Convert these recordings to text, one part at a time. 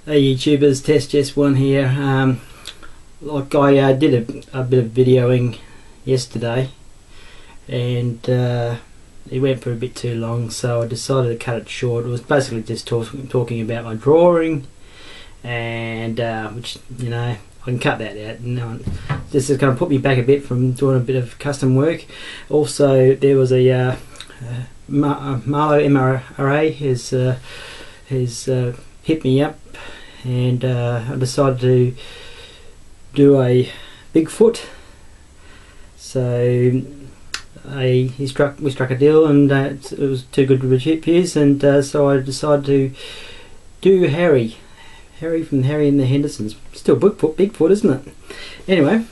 Hey YouTubers, Test Just One here. Like I did a bit of videoing yesterday, and it went for a bit too long, so I decided to cut it short. It was basically just talking about my drawing, and which, you know, I can cut that out. This is going to put me back a bit from doing a bit of custom work. Also, there was a Marlo MRA has hit me up, and I decided to do a Bigfoot. So we struck a deal, and it was too good to refuse, and so I decided to do Harry from Harry and the Hendersons. Still Bigfoot, isn't it? Anyway,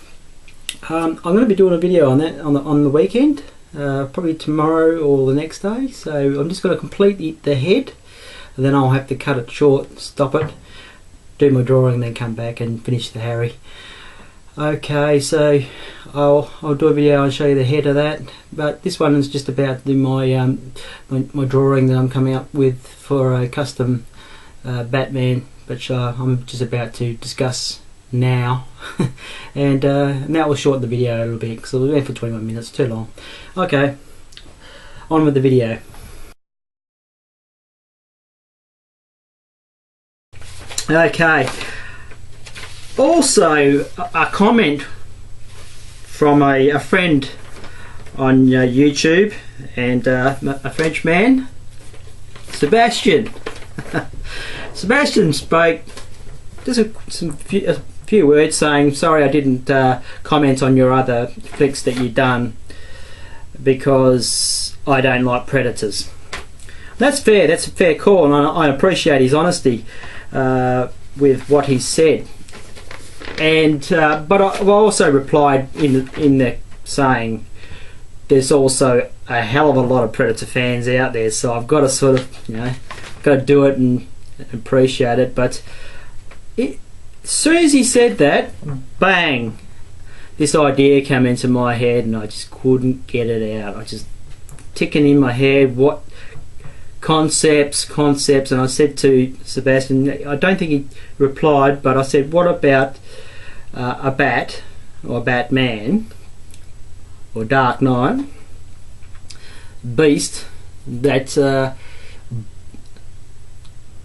I'm going to be doing a video on that on the weekend, probably tomorrow or the next day. So I'm just going to complete the head, and then I'll have to cut it short, stop it, do my drawing, and then come back and finish the Harry. Okay, so I'll do a video and show you the head of that, but this one is just about to do my my drawing that I'm coming up with for a custom Batman, which I'm just about to discuss now. And that will shorten the video a little bit because it was went for 21 minutes, too long. Okay, on with the video. Okay, also a comment from a friend on YouTube, and a French man, Sebastian. Sebastian spoke just a few words saying, sorry I didn't comment on your other flicks that you've done because I don't like predators. That's fair, that's a fair call, and I appreciate his honesty with what he said. And but I also replied in the saying there's also a hell of a lot of Predator fans out there, so I've got to sort of, you know, got to do it and appreciate it. But as soon as he said that, bang, this idea came into my head, and I just couldn't get it out. I just ticking in my head what concepts, and I said to Sebastian, I don't think he replied, but I said, what about a bat, or Batman, or Dark Knight beast that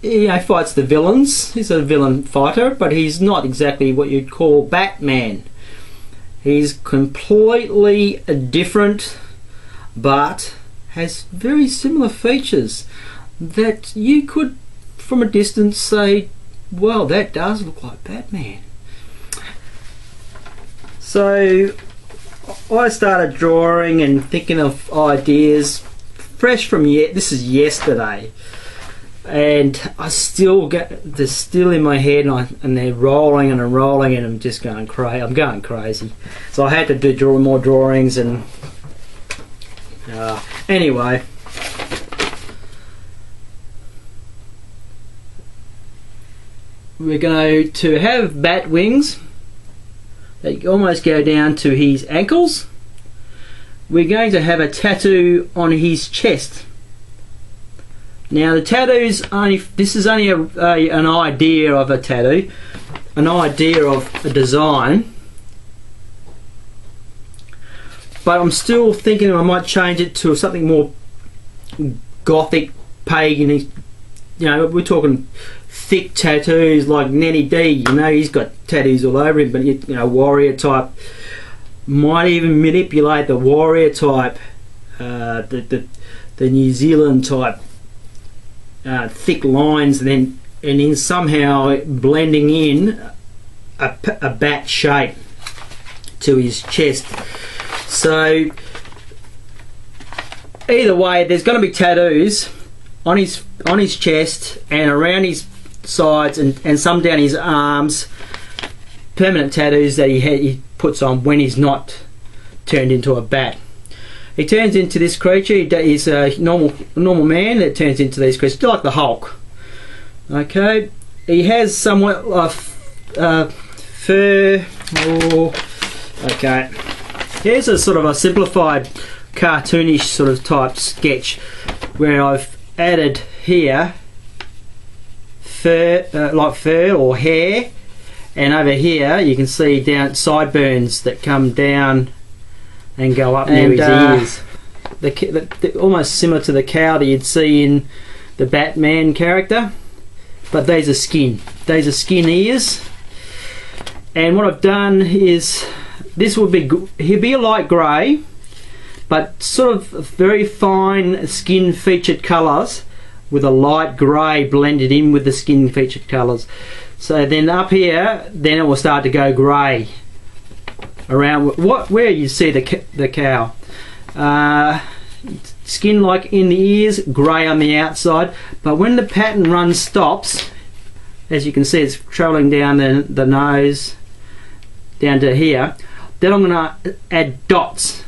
you know, fights the villains? He's a villain fighter, but he's not exactly what you'd call Batman. He's completely different, but has very similar features that you could from a distance say, well, that does look like Batman. So I started drawing and thinking of ideas fresh from this is yesterday, and I still get they're still in my head, and they're rolling and rolling, and I'm just going crazy. I'm going crazy. So I had to do more drawings, and anyway, we're going to have bat wings that almost go down to his ankles. We're going to have a tattoo on his chest. Now the tattoos this is only an idea of a tattoo, an idea of a design, but I'm still thinking I might change it to something more gothic, pagan. You know, we're talking thick tattoos like Nenny D. You know, he's got tattoos all over him, but you know, warrior type. Might even manipulate the warrior type, the New Zealand type thick lines, and then somehow blending in a bat shape to his chest. So either way, there's going to be tattoos on his chest and around his sides, and some down his arms, permanent tattoos that he puts on when he's not turned into a bat. He turns into this creature. He's a normal man that turns into these creatures, like the Hulk. Okay, he has somewhat fur. Okay, here's a sort of a simplified, cartoonish sort of type sketch where I've added here fur or hair, and over here you can see down sideburns that come down and go up near his ears. Almost similar to the cow that you'd see in the Batman character, but these are skin. These are skin ears. And what I've done is, this will be, he'll be a light grey, but sort of very fine skin featured colours with a light grey blended in with the skin featured colours. So then up here, then it will start to go grey around where you see the cow. Skin like in the ears, grey on the outside, but when the pattern run stops, as you can see, it's travelling down the nose down to here. Then I'm going to add dots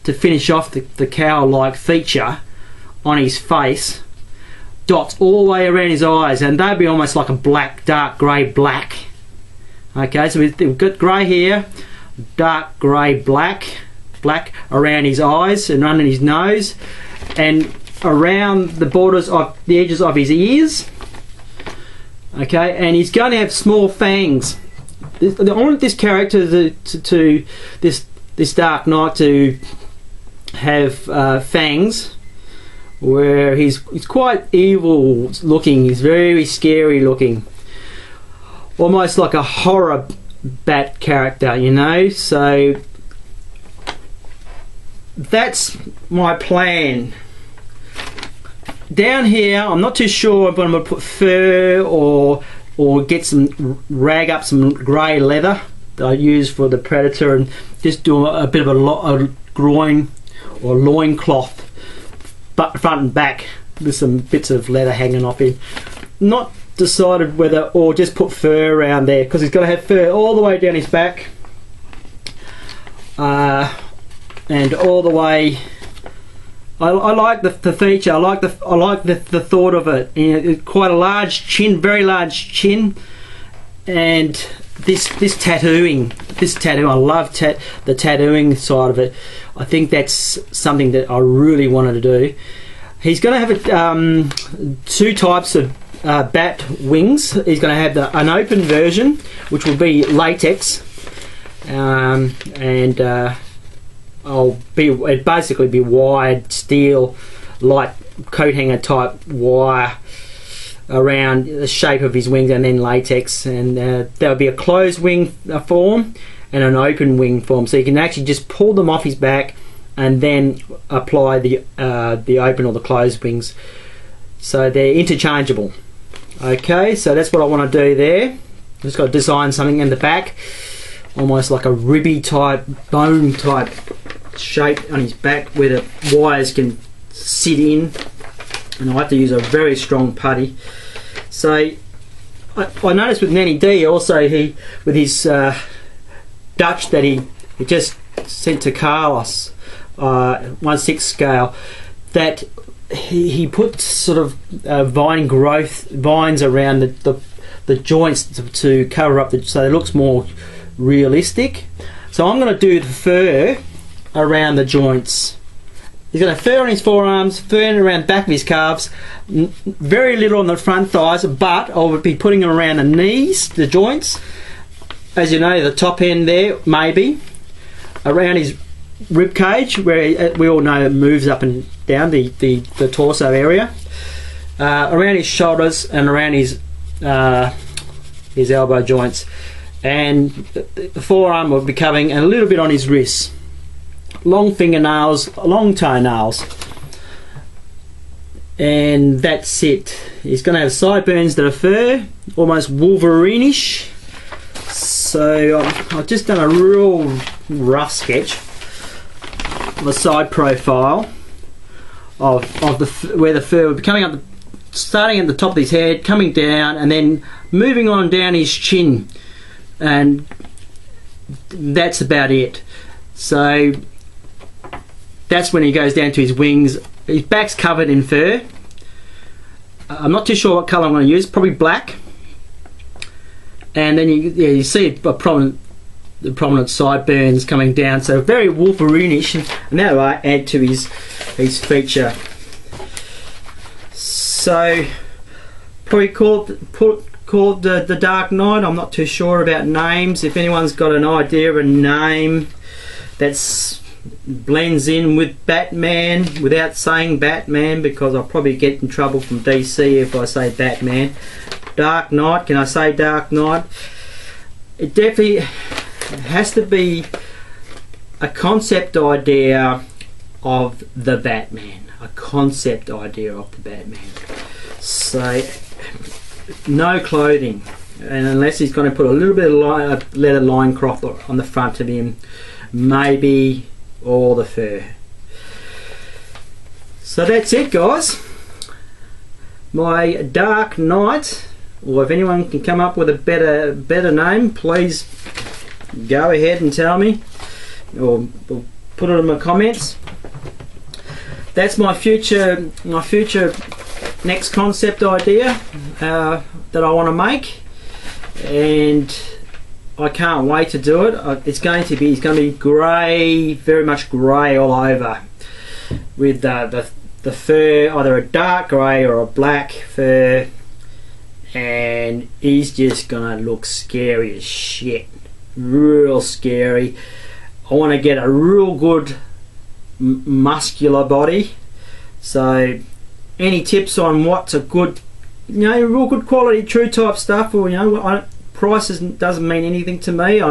to finish off the cow-like feature on his face. Dots all the way around his eyes, and they'll be almost like a black, dark grey black. Okay, so we've got grey here, dark grey black around his eyes and under his nose, and around the borders of the edges of his ears. Okay, and he's going to have small fangs. I want this character this Dark Knight to have fangs, where he's quite evil looking. He's very scary looking, almost like a horror bat character, you know. So that's my plan. Down here, I'm not too sure if I'm going to put fur or get rag up some grey leather that I use for the Predator, and just do a bit of a groin or loin cloth, but front and back, with some bits of leather hanging off him. Not decided whether, or just put fur around there, because he's got to have fur all the way down his back, and all the way. I like the feature. I like the thought of it. You know, it's quite a large chin, very large chin, and this tattooing. I love the tattooing side of it. I think that's something that I really wanted to do. He's going to have two types of bat wings. He's going to have an open version, which will be latex, and it'd basically be wired steel, light coat hanger type wire around the shape of his wings, and then latex, and there'll be a closed wing form and an open wing form, so you can actually just pull them off his back and then apply the open or the closed wings, so they're interchangeable. Okay, so that's what I want to do there. Just got to design something in the back, almost like a ribby type, bone type shape on his back where the wires can sit in, and I have to use a very strong putty. So I noticed with Nanny D also, with his Dutch that he just sent to Carlos, 1/6 scale, that he put sort of vines around the joints to cover up so it looks more realistic. So I'm going to do the fur around the joints. He's got a fur on his forearms, fur around the back of his calves, very little on the front thighs, but I would be putting them around the knees, the joints, as you know, the top end there, maybe around his rib cage, where we all know it moves up and down the torso area, around his shoulders and around his elbow joints, and the forearm will be covering, and a little bit on his wrists. Long fingernails, long toenails, and that's it. He's going to have sideburns that are fur, almost Wolverine-ish. So I've just done a real rough sketch of a side profile of where the fur would be coming up, starting at the top of his head, coming down, and then moving on down his chin, and that's about it. So that's when he goes down to his wings. His back's covered in fur. I'm not too sure what colour I'm going to use, probably black. And then you see the prominent sideburns coming down, so very Wolverine-ish, and that will add to his feature. So probably called the Dark Knight. I'm not too sure about names. If anyone's got an idea of a name that's blends in with Batman without saying Batman, because I'll probably get in trouble from DC if I say Batman. Dark Knight, can I say Dark Knight? It definitely has to be a concept idea of the Batman. A concept idea of the Batman. So, no clothing, and unless he's going to put a little bit of leather loincloth on the front of him, maybe all the fur. So that's it, guys. My Dark Knight, or if anyone can come up with a better name, please go ahead and tell me, or put it in my comments. That's my future next concept idea that I want to make, and I can't wait to do it. It's going to be grey, very much grey all over, with the fur either a dark grey or a black fur, and he's just gonna look scary as shit, real scary. I want to get a real good muscular body. So any tips on what's a good, real good quality true type stuff, or price doesn't mean anything to me.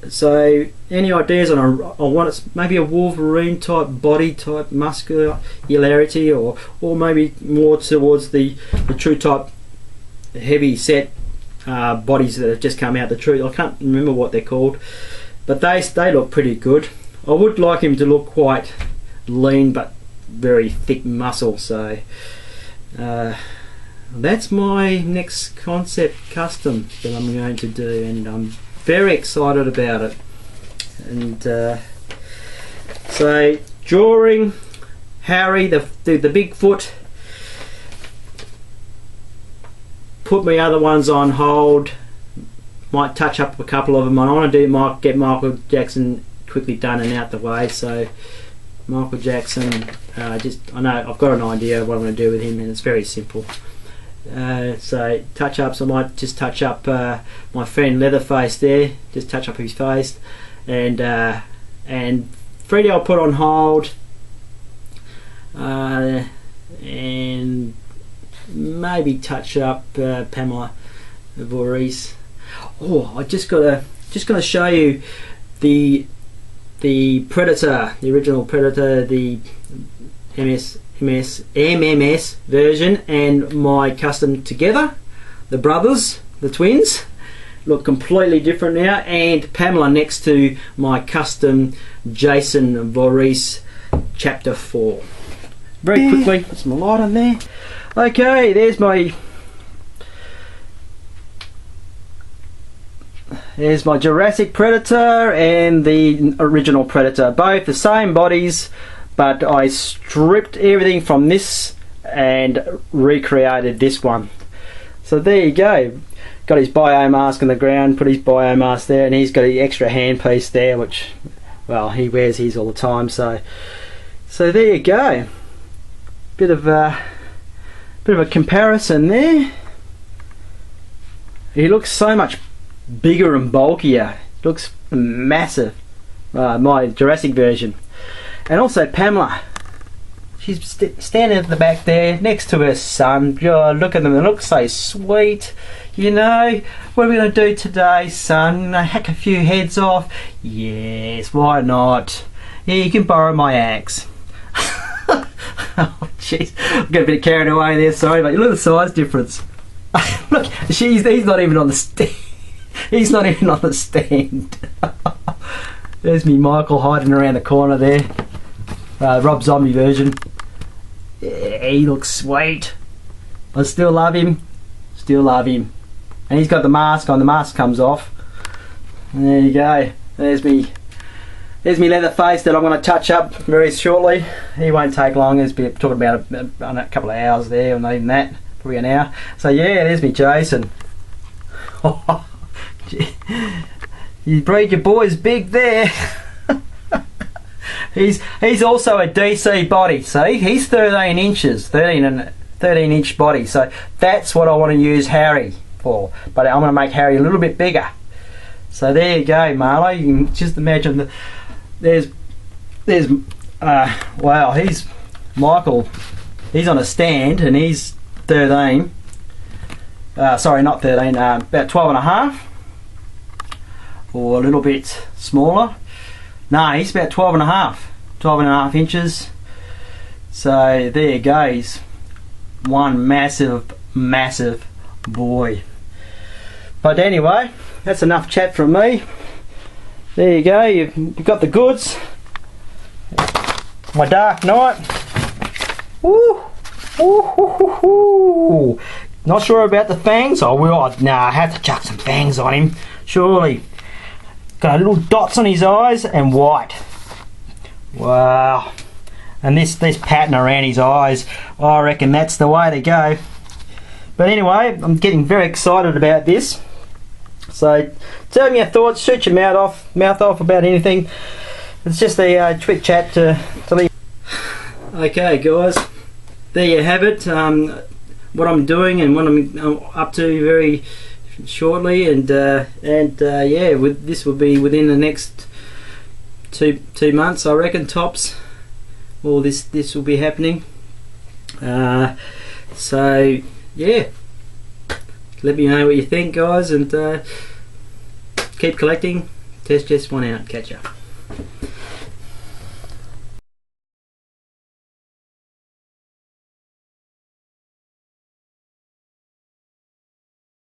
So any ideas on I want maybe a Wolverine type body type muscularity, or maybe more towards the true type heavy set bodies that have just come out the true. I can't remember what they're called, but they look pretty good. I would like him to look quite lean but very thick muscle. So that's my next concept custom that I'm going to do, and I'm very excited about it. And so drawing Harry the Bigfoot, put my other ones on hold, might touch up a couple of them. I want to get Michael Jackson quickly done and out the way. So Michael Jackson, I know I've got an idea of what I'm going to do with him, and it's very simple. So touch-ups, I might just touch up my friend Leatherface there, just touch up his face, and Freddy I'll put on hold, and maybe touch up Pamela Voorhees. Oh, I just gotta show you the Predator, the original Predator, the MMS version, and my custom together. The brothers, the twins, look completely different now, and Pamela next to my custom Jason Voorhees Chapter 4. Very quickly, put some light on there. Okay, there's my Jurassic Predator and the original Predator, both the same bodies, but I stripped everything from this and recreated this one. So there you go. Got his biomask on the ground, put his biomask there, and he's got the extra handpiece there, which, well, he wears his all the time. So there you go. Bit of a comparison there. He looks so much bigger and bulkier. Looks massive. My Jurassic version. And also Pamela, she's standing at the back there next to her son. God, look at them, they look so sweet. What are we going to do today, son? Hack a few heads off? Yes, why not? Yeah, you can borrow my axe. Oh jeez, I'm getting a bit carried away there, sorry, but look at the size difference. Look, he's not even on the stand. He's not even on the stand. There's me Michael hiding around the corner there. Rob Zombie version. Yeah, he looks sweet. I still love him. Still love him. And he's got the mask on. The mask comes off. And there you go. There's me Leatherface that I'm going to touch up very shortly. He won't take long. He's talking about a couple of hours there, or not even that. Probably an hour. So yeah, there's me Jason. You breed your boys big there. He's also a DC body, see? He's 13 inches, 13 and 13-inch body. So that's what I want to use Harry for. But I'm going to make Harry a little bit bigger. So there you go, Marlo. You can just imagine there's wow, he's Michael. He's on a stand and he's 13. Sorry, not 13. About 12 and a half, or a little bit smaller. No, he's about 12 and a half. 12 and a half inches. So there you go. He's one massive boy. But anyway, that's enough chat from me. There you go. You've got the goods. My Dark Knight. Woo! Ooh. Not sure about the fangs. I have to chuck some fangs on him. Surely. Got little dots on his eyes and white. Wow. And this pattern around his eyes, I reckon that's the way to go. But anyway, I'm getting very excited about this. So tell me your thoughts, shoot your mouth off about anything. It's just a quick chat to leave. Okay guys, there you have it. What I'm doing and what I'm up to very shortly, and yeah, this will be within the next two months, I reckon, tops. All this will be happening. So yeah, let me know what you think, guys, and keep collecting. Test Jess 1 out. Catch ya.